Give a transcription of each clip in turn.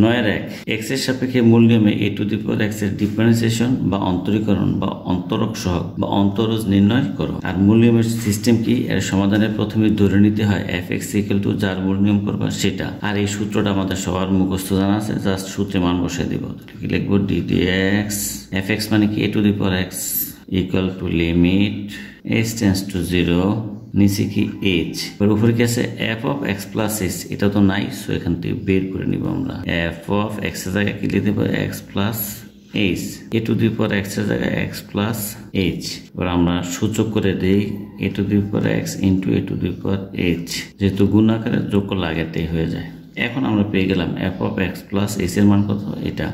9 এর 1 x এর সাপেক্ষে মূল নিয়মে a two the power x এর ডিফারেন্সিয়েশন বা অন্তরীকরণ বা অন্তরক সহগ বা অন্তরজ নির্ণয় করো। আর মূল নিয়মের সিস্টেম কি? এর সমাধানে প্রথমে ধরে নিতে হয় f(x) = যার মূল নিয়ম করবা সেটা। আর এই সূত্রটা আমাদের সবার মুখস্থ জানা আছে, জাস্ট সূত্রে মান বসাই দিব। কি লিখব? ddx f(x) মানে কি a two the power x equal to limit h tends to 0 নিচে কি h, এর উপরে কি আছে f of x plus h, এটা তো নাই, সো এখান থেকে বের করে নিব আমরা। f of x এর জায়গায় কি লিখতে পারি? x plus h, a to the power x এর জায়গায় x plus h। এবার আমরা সূচক করে দেই a to the power x into a to the power h, যেহেতু গুণ আকারে যোগ করলে আগেরটাই হয়ে যায়। এখন আমরা পেয়ে গেলাম f of x plus h এর মান কত? এটা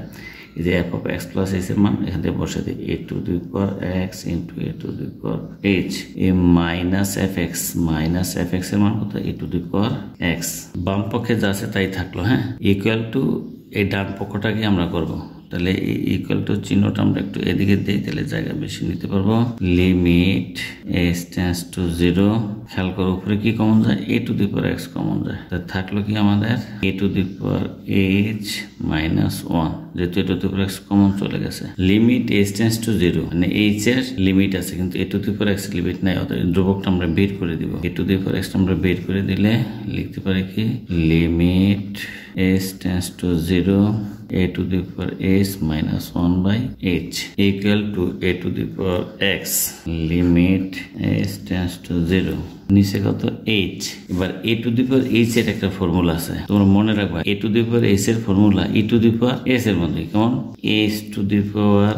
এই যে f of x plus h এর মান এখান থেকে বসে দিই a to the power x into a to the power h, A minus fx এর মান কত? a to the power x। বাম পক্ষে যা আছে তাই থাকলো, হ্যাঁ, ইকুয়াল টু এই ডান পক্ষটাকে আমরা করব। তাহলে ইকুয়াল টু চিহ্নটা আমরা একটু এদিকে দিই, তাহলে জায়গা বেশি নিতে পারবো। লিমিট h tends to 0, খেয়াল করো উপরে কি কমন যায়? a to the power x common যায়। তাহলে থাকলো কি আমাদের a to the power h minus 1, যেহেতু a to the power x common চলে গেছে। লিমিট h tends to 0 মানে h এর লিমিট আছে কিন্তু a to the power x limit নাই, অর্থাৎ ধ্রুবকটা আমরা বের করে দিব। a to the power x আমরা বের করে দিলে লিখতে পারি কি? Limit h tends to 0 a to the power h minus 1 by h equal to a to the power x limit h tends to 0 নিচে কত? h। এবার a to the power h এর একটা ফর্মুলা আছে, তোমরা মনে রাখবা। a to the power h এর formula e to the power s এর মধ্যে কেমন? h to the power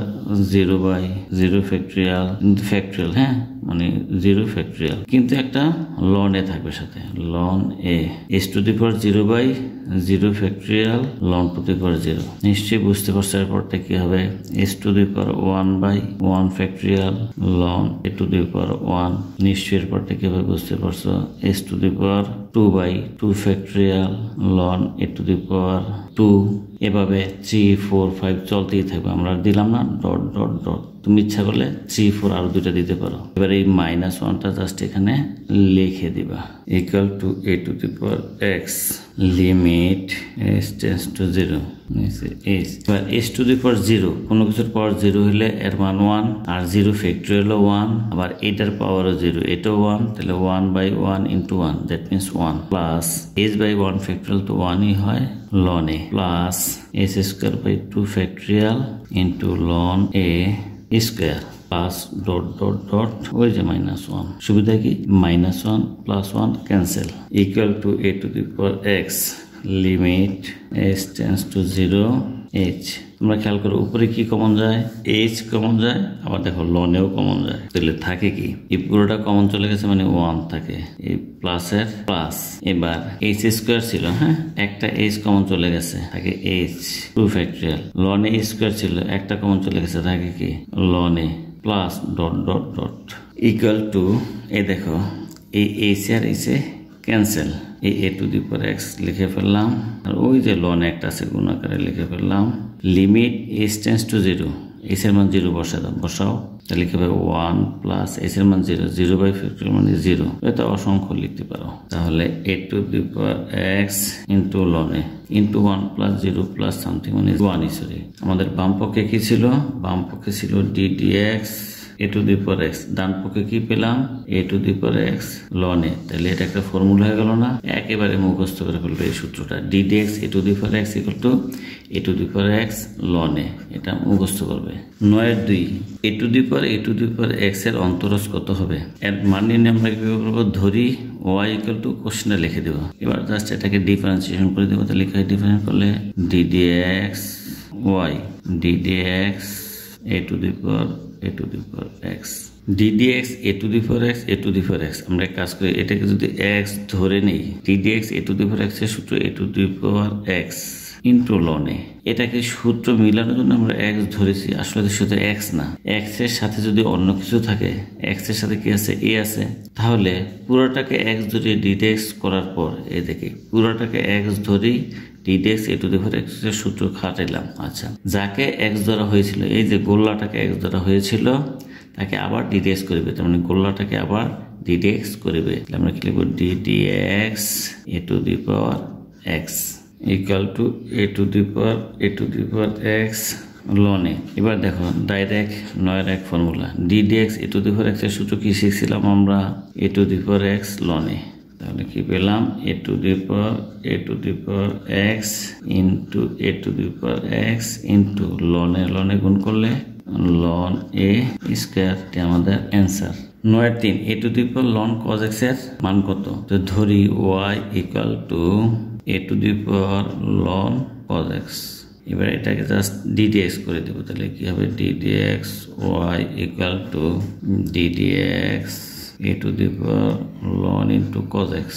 0 by 0 factorial কিন্তু ফ্যাক্টরিয়াল, হ্যাঁ, মানে 0 ফ্যাক্টরিয়াল, কিন্তু একটা লন এ থাকবে সাথে, লন এ। h to the power 0 by 0 factorial ln to the power 0। নিশ্চয়ই বুঝতে পারছো এরপরটা কি হবে? h to the power 1 by 1 factorial ln a to the power 1। নিশ্চয়ই এরপরটা কি হবে বুঝতে পারছো? h to the power 2 by 2 factorial ln a to the power 2। এভাবে 3 4 5 চলতেই থাকবে। আমরা দিলাম না ডট ডট ডট, তুমি ইচ্ছা করলে 3 4 আরো দুইটা দিতে পারো। এবার এই মাইনাস 1টা জাস্ট এখানে লিখে দিবা, equal to a to the power x limit h tends to 0 এবার h to the power 0, কোনো কিছুর পাওয়ার 0 হলে এর মান 1, আর 0 ফ্যাক্টরিয়াল 1, আবার এটার পাওয়ারও 0, এটাও 1, তাহলে 1 by 1 into 1 that means 1 plus h by 1 factorial তো 1ই হয় ln a plus h square by 2 factorial into ln a square plus dot dot dot ওই যে মাইনাস 1। সুবিধা কি? Minus 1 plus 1 cancel, equal to a to the power x limit h tends to 0 h। তোমরা খেয়াল করো উপরে কি common যায়? h কমন যায়, আবার দেখো লনেও কমন যায়, তাহলে থাকে কি? এই পুরোটা কমন চলে গেছে মানে 1 থাকে, এই প্লাসের প্লাস। এবার h স্কয়ার ছিল, হ্যাঁ, একটা h কমন চলে গেছে, থাকে h 2 factorial ln a square ছিল, একটা কমন চলে গেছে, থাকে কি? Ln a plus dot dot dot equal to, এই দেখো এই h আর h ক্যান্সেল, এই a to the power x লিখে ফেললাম, আর ওই যে লন একটা আছে গুণ আকারে লিখে ফেললাম। Limit h tends to 0, h এর মান 0 বসাও, তাহলে লিখে পাবো 1 প্লাস h এর মান 0, 0 বাই ফ্যাক্টরিয়াল মানে 0, এটা অসংখ্য লিখতে পারো। তাহলে a to the power x into loan a into 1 plus 0 plus something মানে 1, সরি আমাদের বাম পক্ষে কি ছিল? বাম পক্ষে ছিল ddx a to the power x, ডান পক্ষে কি পেলাম? a to the power x ln a। তাহলে এটা একটা ফর্মুলা হয়ে গেল না? একেবারে মুখস্থ করে ফেলবে এই সূত্রটা, ddx a to the power x equal to a to the power x ln a, এটা মুখস্থ করবে। 9-2 a to the power x এর অন্তরজ কত হবে? এর মান নিয়ে আমরা কিভাবে করবো? ধরি y equal to কোশ্চেনে লিখে দেব। এবার জাস্ট এটাকে ডিফারেন্সিয়েশন করে দেবো, তাহলে লিখে ডিফারেন্স করলে ddx y ddx a to the power x ddx a to the power x a to the power x। আমরা কাজ করি, এটাকে যদি x ধরে নেই, ddx a to the power x এর সূত্র a to the power x into ln a। এটাকে সূত্র মিলানোর জন্য আমরা x ধরেছি, আসলে শুধু x না, x এর সাথে যদি অন্য কিছু থাকে, x এর সাথে কি আছে? a আছে, তাহলে পুরোটাকে x ধরে ddx করার পর এই দেখি পুরোটাকে x ধরি ddx a to the power x এর সূত্র খাটাইলাম। আচ্ছা, যাকে x ধরা হয়েছিল, এই যে গোল্লাটাকে x ধরা হয়েছিল, তাকে আবার ddx করবে, তার মানে গোল্লাটাকে আবার ddx করবে। আমরা কি লিখব? ddx a to the power x equal to a to the power x ln a। এবার দেখো ডাইরেক্ট 9 এর এক formula d dx a to the power x এর সূত্র কি শিখছিলাম আমরা, a to the power x ln a। তাহলে কি পেলাম, a to the power x into a to the power x into ln a গুণ করলে ln a স্কয়ার, এটা আমাদের answer. 9-3 a to the power ln cos x এর মান কত, তো ধরি y equal to a to the power ln cos x। এবার এটাকে জাস্ট ddx করে দেব, তাহলে কি হবে ddx y equal to ddx a to the power ln into cos x।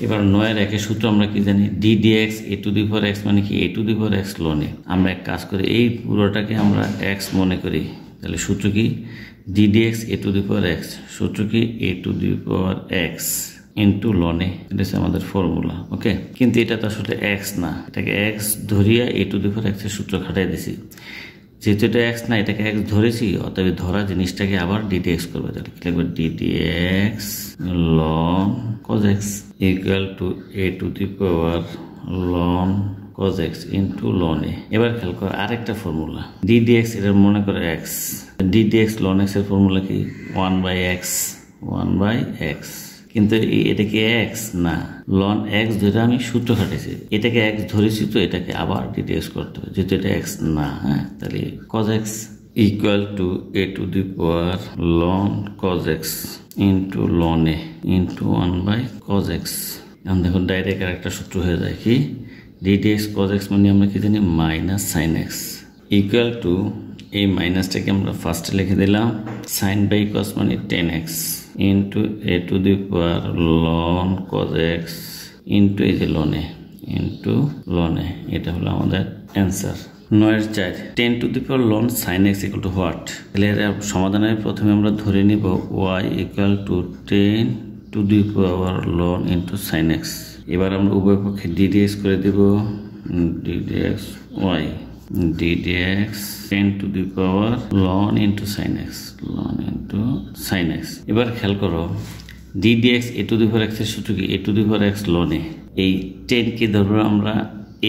এবার 9 এর সূত্র আমরা কি জানি, ddx a to the power x মানে কি a to the power x ln a। আমরা এক কাজ করি, এই পুরোটাকে আমরা x মনে করি, তাহলে সূত্র কি ddx a to the power x, সূত্র কি a to the power x into ln a, এটা হচ্ছে আমাদের ফর্মুলা। ওকে, কিন্তু এটা তো আসলে x না, এটাকে x ধরিয়া a to the power x এর সূত্র খাটাই দিছি। যেহেতু এটা x না, এটাকে x ধরেছি, অতএব ধরা জিনিসটাকে আবার ddx করবে, তাহলে কি লিখবে ddx ln cos x equal to a to the power ln cos x into ln a। এবার খেয়াল করো আরেকটা ফর্মুলা ddx, এটা মনে করো x, ddx ln x এর ফর্মুলা কি 1/x, কিন্তু এটা কি x না, ln x ধরে আমি সূত্র খাটাইছি, এটাকে x ধরেছি তো এটাকে আবার ddx করতে হবে, যেহেতু এটা x না। হ্যাঁ, তাহলে cos x equal to a to the power ln cos x into ln a into 1/cos x। এখন দেখো ডাইরেক্ট আরেকটা সূত্র হয়ে যায় কি ddx cos x মানে আমরা কি জানি minus sin x equal to, এই মাইনাসটাকে আমরা ফার্স্টে লিখে দিলাম sin বাই cos মানে 10x into a to the power ln cos x into এই যে ln a into ln a, এটা হলো আমাদের answer. 9-4 10 to the power ln sin x equal to what, তাহলে এর সমাধানের প্রথমে আমরা ধরে নিব y equal to 10 to the power ln into sin x। এবার আমরা উভয় পক্ষে ddx করে দেব ddx y ddx 10 to the power ln into sin x ln into sin x। এবার খেয়াল করো ddx a to the power x এর সূত্র কি a to the power x ln a, এই 10 কে ধরবো আমরা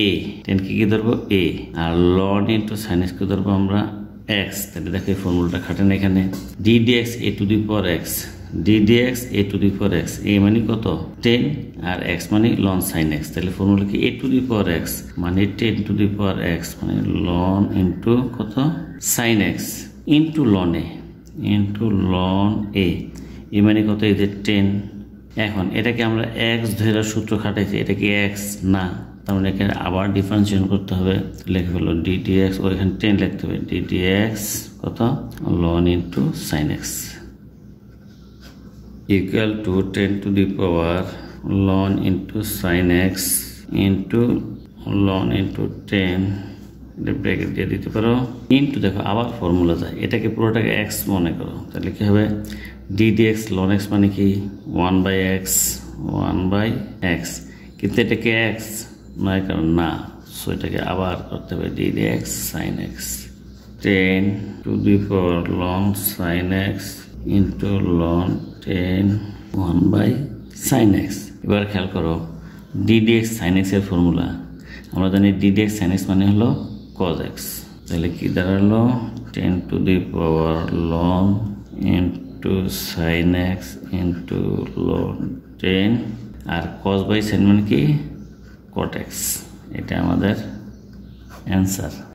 a, 10 কে কি ধরবো a, R ln into sin x কে ধরবো আমরা x। তাহলে দেখো এই ফর্মুলাটা খাটেন এখানে ddx a to the power x ddx a to the power x, a মানে কত 10 আর x মানে ln sin x, তাহলে ফর্মুলা কি a to the power x মানে 10 to the power x মানে ln into কত sin x into ln a into ln a, a মানে কত এই যে 10। এখন এটাকে আমরা x ধরে সূত্র খাটাইছি, এটা কি x না, তার মানে এখানে আবার ডিফারেন্সিয়েশন করতে হবে, লিখে ফেলো ddx, ও এখানে 10 লিখতে হবে ddx কত ln into sin x equal to 10 to the power ln into sin x into ln into 10, এটা ব্র্যাকেট দিয়ে দিতে পারো ইনটু, দেখো আবার ফর্মুলা যায়, এটাকে পুরোটাকে x মনে করো, তাহলে কি হবে ddx ln x মানে কি 1/x, কিন্তু এটাকে x নয় কারণ না, সো এটাকে আবার করতে হবে ddx sin x 10 to the power ln sin x into ln 10 1/sin x। এবার খেয়াল করো ddx sin x এর ফর্মুলা আমরা জানি ddx sin x মানে হলো cos x, তাহলে কি দাঁড়ালো 10 to the power ln into sin x into ln 10, R cos by sin মানে কি cot x, এটা আমাদের অ্যান্সার।